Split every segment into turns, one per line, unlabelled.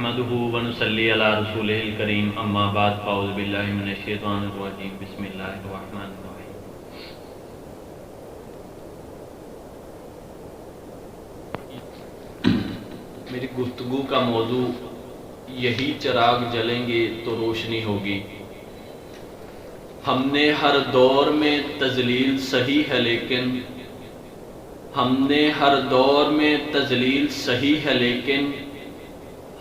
نحمده ونصلي على رسوله الكريم اما بعد فاعوذ بالله من الشیطان الرجیم بسم اللہ الرحمن الرحیم. میری گفتگو کا موضوع یہی چراغ جلیں گے تو روشنی ہوگی. ہم نے ہر دور میں تذلیل سہی ہے لیکن ہم نے ہر دور میں تذلیل سہی ہے لیکن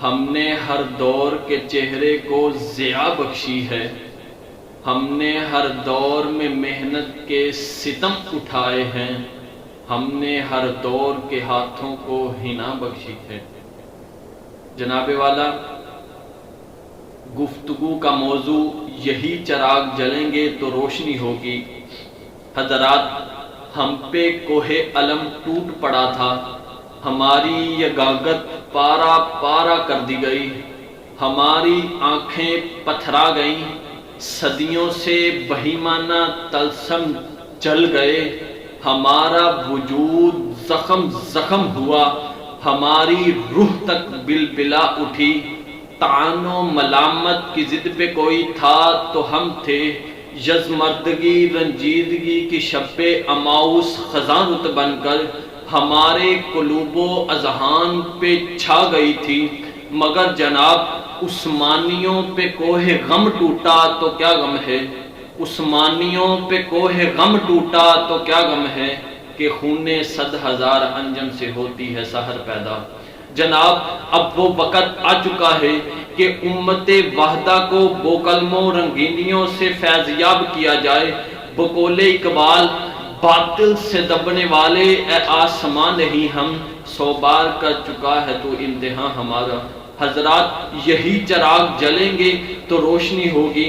ہم نے ہر دور کے چہرے کو ضیاء بخشی ہے. ہم نے ہر دور میں محنت کے ستم اٹھائے ہیں. ہم نے ہر دور کے ہاتھوں کو حنا بخشی ہے. جناب والا، گفتگو کا موضوع یہی چراغ جلیں گے تو روشنی ہوگی. حضرات، ہم پہ کوہ علم ٹوٹ پڑا تھا. ہماری یہ گاگت پارا پارا کر دی گئی. ہماری آنکھیں پتھرا گئیں. صدیوں سے بہیمانہ طلسم جل گئے. ہمارا وجود زخم زخم ہوا. ہماری روح تک بلبلا اٹھی. طعن و ملامت کی ضد پہ کوئی تھا تو ہم تھے. یزمردگی رنجیدگی کی شب اماؤس خزاں رت بن کر ہمارے قلوب و اذہان پہ چھا گئی تھی. مگر جناب، عثمانیوں پہ کوہ غم ٹوٹا تو کیا غم ہے. عثمانیوں پہ کوہ غم ٹوٹا تو کیا غم ہے کہ خون 100,000 انجم سے ہوتی ہے سحر پیدا. جناب، اب وہ وقت آ چکا ہے کہ امت وحدہ کو بوکلموں رنگینیوں سے فیضیاب کیا جائے. بقول اقبال، باطل سے دبنے والے اے آسمان نہیں ہم. 100 بار کر چکا ہے تو امتحان ہمارا. حضرات، یہی چراغ جلیں گے تو روشنی ہوگی.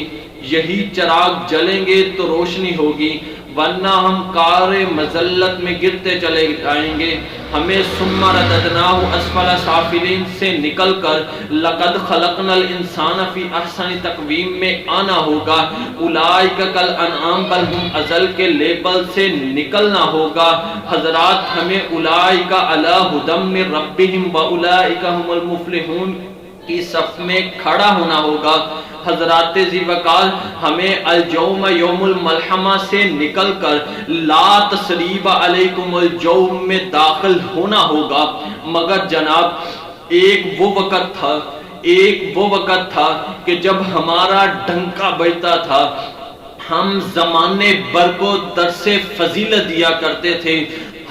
یہی چراغ جلیں گے تو روشنی ہوگی، ورنہ ہم کار مذلت میں گرتے چلے جائیں گے. ہمیں ثم رددناہ اسفل سافلین سے نکل کر لقد خلقنا الانسان فی احسن تقویم میں آنا ہوگا. اولئک کالانعام بل ہم اضل کے لیبل سے نکلنا ہوگا. حضرات، ہمیں اولئک علی ھدی من ربہم واولئک هم المفلحون کی صف میں کھڑا ہونا ہوگا. حضرات ذی وقار، ہمیں الجوم یوم الملحمہ سے نکل کر لا تثریب علیکم الجوم میں داخل ہونا ہوگا. مگر جناب، ایک وہ وقت تھا کہ جب ہمارا ڈنکا بجتا تھا. ہم زمانے بھر کو درس فضیلت دیا کرتے تھے.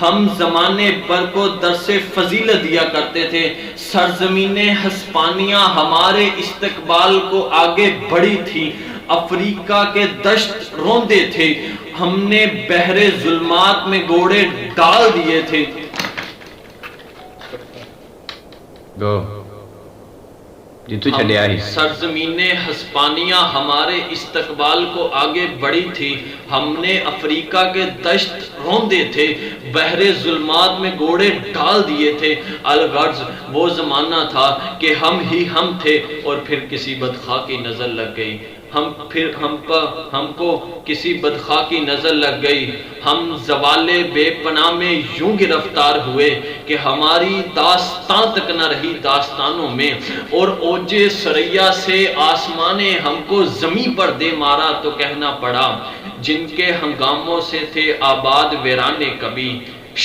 ہم زمانے بھر کو درس فضیلت دیا کرتے تھے. سرزمین ہسپانیہ ہمارے استقبال کو آگے بڑھی تھی. افریقہ کے دشت روندے تھے. ہم نے بحر ظلمات میں گوڑے ڈال دیے تھے. سرزمین ہسپانیہ ہمارے استقبال کو آگے بڑھی تھی. ہم نے افریقہ کے دشت روندے تھے. بحر ظلمات میں گوڑے ڈال دیے تھے. الغرض وہ زمانہ تھا کہ ہم ہی ہم تھے اور پھر کسی بدخواہ کی نظر لگ گئی. ہم کو کسی بدخواہ کی نظر لگ گئی. ہم زوال بے پناہ میں یوں گرفتار ہوئے کہ ہماری داستان تک نہ رہی داستانوں میں. اور اوج سریا سے آسمان ہم کو زمین پر دے مارا تو کہنا پڑا. جن کے ہنگاموں سے تھے آباد ویرانے کبھی،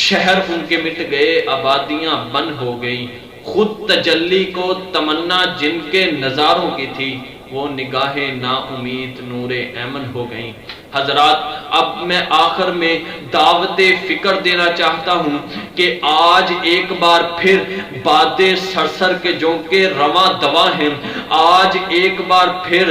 شہر ان کے مٹ گئے آبادیاں بن ہو گئی. خود تجلی کو تمنا جن کے نظاروں کی تھی، وہ نگاہ نا امید نور ایمن ہو گئیں. حضرات، اب میں آخر میں دعوت فکر دینا چاہتا ہوں کہ آج ایک بار پھر باد سرسر کے جونکے رواں دوا ہیں. آج ایک بار پھر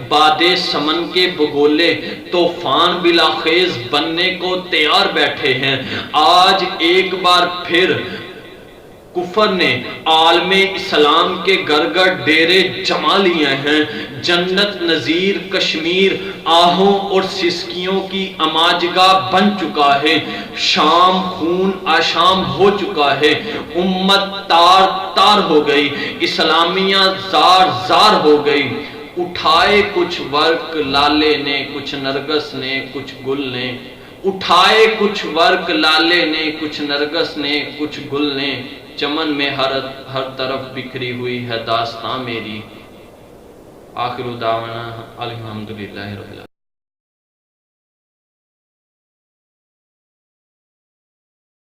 باد سمن کے بگولے طوفان بلاخیز بننے کو تیار بیٹھے ہیں. آج ایک بار پھر کفر نے عالم اسلام کے گرگر ڈیرے جما لیے ہیں. جنت نظیر کشمیر آہوں اور سسکیوں کی اماجگاہ بن چکا ہے. شام خون آشام ہو چکا ہے. امت تار تار ہو گئی. اسلامیہ زار زار ہو گئی. اٹھائے کچھ ورق لالے نے، کچھ نرگس نے، کچھ گل نے. اٹھائے کچھ ورق لالے نے، کچھ نرگس نے، کچھ گل نے، چمن میں ہر طرف بکھری ہوئی ہے داستاں میری۔ آخر دعوانا الحمدللہ رب العالمین۔